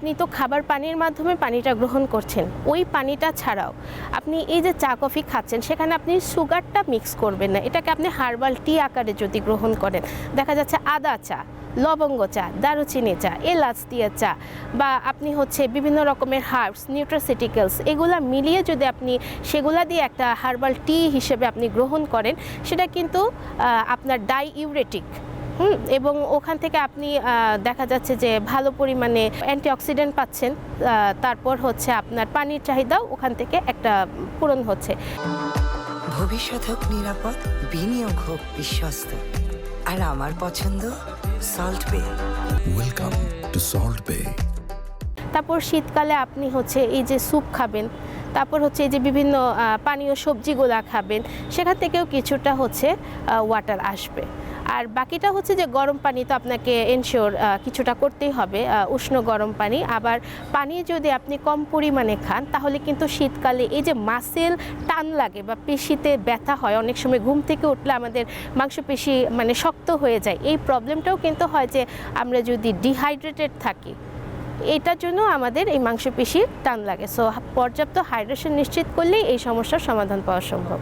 আপনি তো খাবার পানির মাধ্যমে পানিটা গ্রহণ করছেন, ওই পানিটা ছাড়াও আপনি এই যে চা কফি খাচ্ছেন সেখানে আপনি সুগারটা মিক্স করবেন না। এটাকে আপনি হার্বাল টি আকারে যদি গ্রহণ করেন, দেখা যাচ্ছে আদা চা, লবঙ্গ চা, দারুচিনি চা, এলাচ দিয়ে চা, বা আপনি হচ্ছে বিভিন্ন রকমের হার্বস, নিউট্রাসিউটিক্যালস, এগুলা মিলিয়ে যদি আপনি সেগুলা দিয়ে একটা হার্বাল টি হিসেবে আপনি গ্রহণ করেন, সেটা কিন্তু আপনার ডাইইউরেটিক, এবং ওখান থেকে আপনি দেখা যাচ্ছে যে ভালো পরিমাণে অ্যান্টিঅক্সিডেন্ট পাচ্ছেন। তারপর হচ্ছে আপনার পানির চাহিদাও ওখান থেকে একটা পূরণ হচ্ছে। ভবিষ্যৎ হোক নিরাপদ, বিনিয়োগ হোক বিশ্বস্ত, আর আমার পছন্দ সল্ট বে। ওয়েলকাম টু সল্ট বে। তারপর শীতকালে আপনি হচ্ছে এই যে স্যুপ খাবেন, তারপর হচ্ছে এই যে বিভিন্ন পানীয় সবজিগুলা খাবেন, সেখান থেকেও কিছুটা হচ্ছে ওয়াটার আসবে। আর বাকিটা হচ্ছে যে গরম পানি তো আপনাকে এনশিওর কিছুটা করতেই হবে, উষ্ণ গরম পানি। আবার পানি যদি আপনি কম পরিমাণে খান তাহলে কিন্তু শীতকালে এই যে মাসেল টান লাগে বা পেশিতে ব্যথা হয়, অনেক সময় ঘুম থেকে উঠলে আমাদের মাংসপেশি মানে শক্ত হয়ে যায়, এই প্রবলেমটাও কিন্তু হয় যে আমরা যদি ডিহাইড্রেটেড থাকি, এটার জন্য আমাদের এই মাংসপেশির টান লাগে। সো পর্যাপ্ত হাইড্রেশন নিশ্চিত করলেই এই সমস্যার সমাধান পাওয়া সম্ভব।